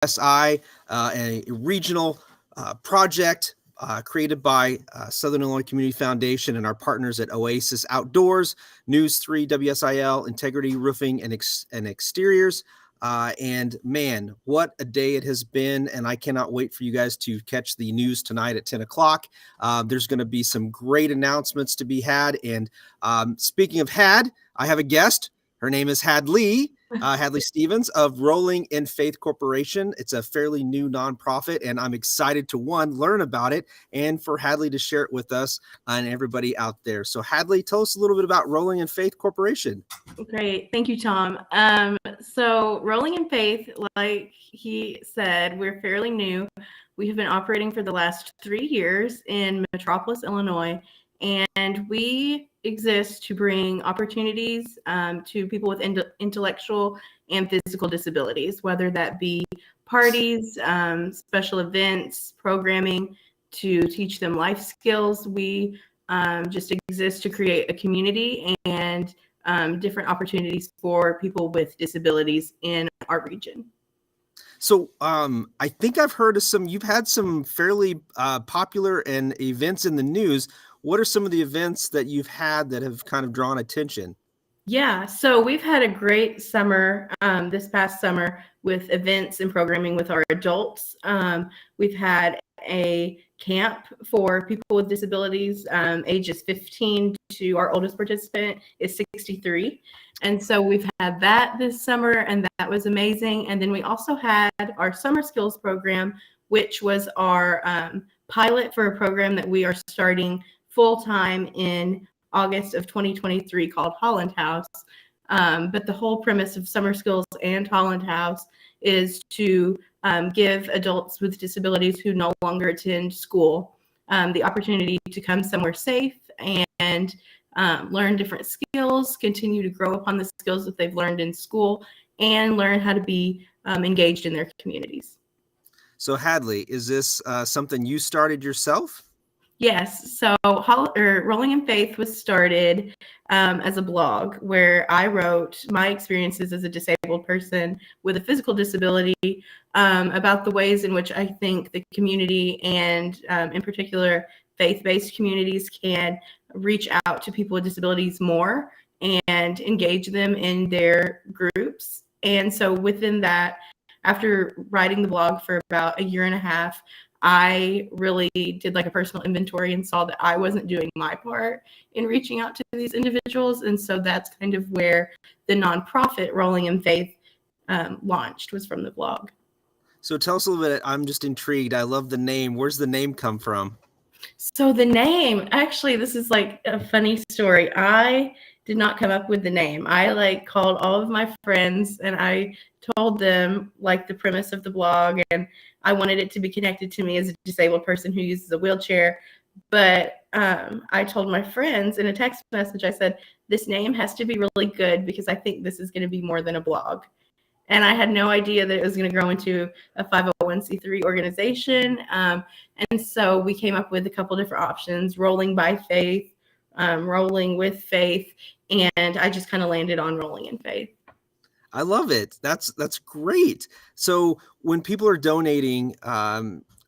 WSI, a regional project created by Southern Illinois Community Foundation and our partners at Oasis Outdoors, News 3, WSIL, Integrity Roofing and Exteriors. And man, what a day it has been. And I cannot wait for you guys to catch the news tonight at 10 o'clock. There's going to be some great announcements to be had. And speaking of I have a guest. Her name is Hadley. Hadley Stevens of Rolling in Faith Corporation. It's a fairly new nonprofit, and I'm excited to learn about it, and for Hadley to share it with us and everybody out there. So Hadley, tell us a little bit about Rolling in Faith Corporation. Great. Thank you, Tom. So Rolling in Faith, like he said, we're fairly new. We have been operating for the last 3 years in Metropolis, Illinois, and we exist to bring opportunities to people with intellectual and physical disabilities, whether that be parties, special events, programming to teach them life skills. We just exist to create a community and different opportunities for people with disabilities in our region. So I think I've heard of you've had some fairly popular and events in the news. What are some of the events that you've had that have kind of drawn attention? Yeah, so we've had a great summer this past summer with events and programming with our adults. We've had a camp for people with disabilities, ages 15 to our oldest participant is 63. And so we've had that this summer, and that was amazing. And then we also had our summer skills program, which was our pilot for a program that we are starting full-time in August of 2023 called Holland House. But the whole premise of Summer Skills and Holland House is to give adults with disabilities who no longer attend school the opportunity to come somewhere safe and learn different skills, continue to grow upon the skills that they've learned in school, and learn how to be engaged in their communities. So Hadley, is this something you started yourself? Yes. So Rolling in Faith was started as a blog where I wrote my experiences as a disabled person with a physical disability about the ways in which I think the community and in particular faith-based communities can reach out to people with disabilities more and engage them in their groups. And so within that, after writing the blog for about a year and a half, I really did like a personal inventory and saw that I wasn't doing my part in reaching out to these individuals. And so that's kind of where the nonprofit Rolling in Faith launched, was from the blog. So tell us a little bit. I'm just intrigued. I love the name. Where's the name come from? So the name, actually, this is like a funny story. I did not come up with the name. I called all of my friends and I told them the premise of the blog, and I wanted it to be connected to me as a disabled person who uses a wheelchair. But I told my friends in a text message, I said, this name has to be really good because I think this is going to be more than a blog. And I had no idea that it was going to grow into a 501c3 organization. And so we came up with a couple different options: Rolling by Faith, Rolling with Faith, and I just kind of landed on Rolling in Faith. I love it. That's great. So when people are donating,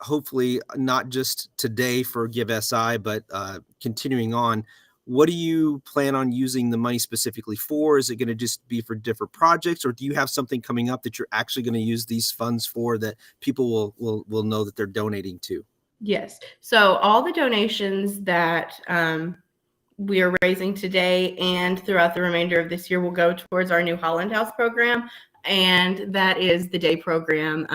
hopefully not just today for Give SI, but continuing on, what do you plan on using the money specifically for? Is it going to just be for different projects, or do you have something coming up that you're actually going to use these funds for that people will know that they're donating to? Yes. So all the donations that we are raising today and throughout the remainder of this year will go towards our new Holland House program, and that is the day program.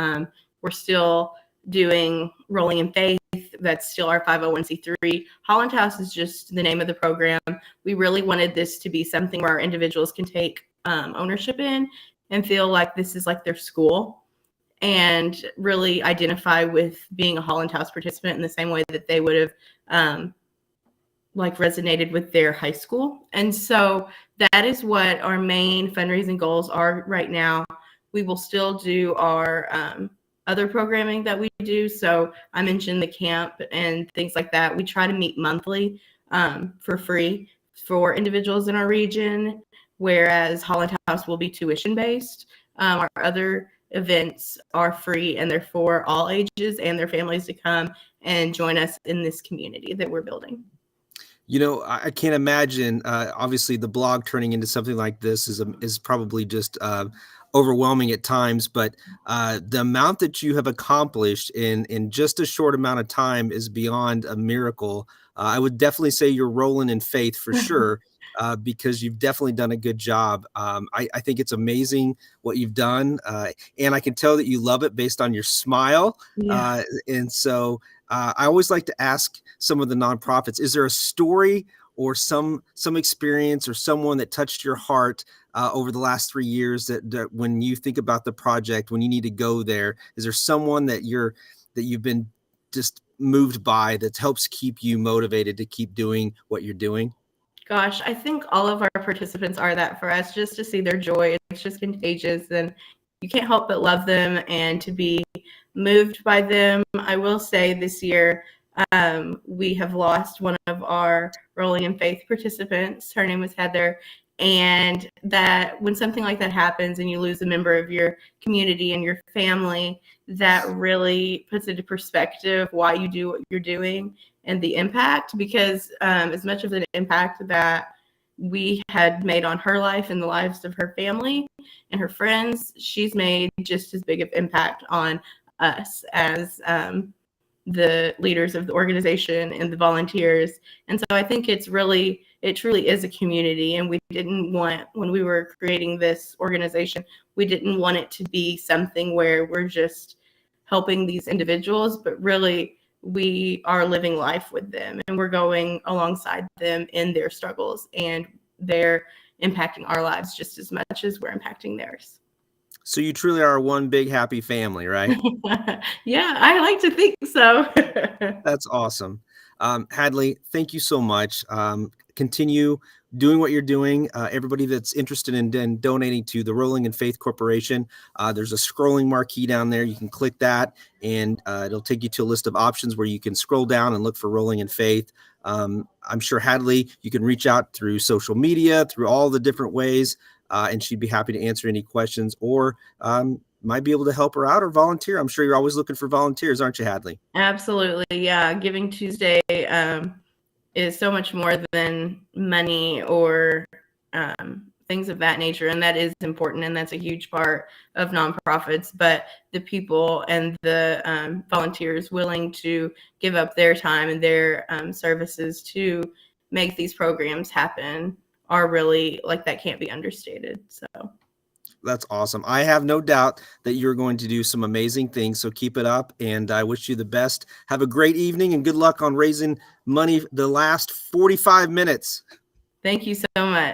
We're still doing Rolling in Faith. That's still our 501c3. Holland House is just the name of the program. We really wanted this to be something where our individuals can take ownership in and feel like this is like their school, and really identify with being a Holland House participant in the same way that they would have resonated with their high school. And so that is what our main fundraising goals are right now. We will still do our other programming that we do. So I mentioned the camp and things like that. We try to meet monthly for free for individuals in our region, whereas Holland House will be tuition based. Our other events are free and they're for all ages and their families to come and join us in this community that we're building. You know, I can't imagine. Obviously, the blog turning into something like this is probably just overwhelming at times. But the amount that you have accomplished in just a short amount of time is beyond a miracle. I would definitely say you're rolling in faith for sure, because you've definitely done a good job. I think it's amazing what you've done, and I can tell that you love it based on your smile. Yeah. And so. I always like to ask some of the nonprofits, is there a story or some experience or someone that touched your heart over the last 3 years that when you think about the project, when you need to go there, is there someone that you've been just moved by that helps keep you motivated to keep doing what you're doing? Gosh, I think all of our participants are that for us, just to see their joy. It's just contagious, and you can't help but love them and to be moved by them. I will say this year, we have lost one of our Rolling in Faith participants. Her name was Heather. And that when something like that happens and you lose a member of your community and your family, that really puts into perspective why you do what you're doing and the impact. Because as much of an impact that we had made on her life and the lives of her family and her friends, she's made just as big of impact on us as the leaders of the organization and the volunteers. And so I think it truly is a community. And we didn't want, when we were creating this organization, we didn't want it to be something where we're just helping these individuals, but really we are living life with them and we're going alongside them in their struggles, and they're impacting our lives just as much as we're impacting theirs. So you truly are one big happy family, right? Yeah, I like to think so. That's awesome. Hadley, thank you so much. Continue doing what you're doing. Everybody that's interested in donating to the Rolling in Faith Corporation, there's a scrolling marquee down there. You can click that, and it'll take you to a list of options where you can scroll down and look for Rolling in Faith. I'm sure Hadley, you can reach out through social media, through all the different ways, and she'd be happy to answer any questions, or might be able to help her out or volunteer. I'm sure you're always looking for volunteers, aren't you, Hadley? Absolutely. Yeah. Giving Tuesday is so much more than money or things of that nature. And that is important. And that's a huge part of nonprofits. But the people and the volunteers willing to give up their time and their services to make these programs happen are really, like, that can't be understated. So that's awesome. I have no doubt that you're going to do some amazing things. So keep it up, and I wish you the best. Have a great evening and good luck on raising money the last 45 minutes. Thank you so much.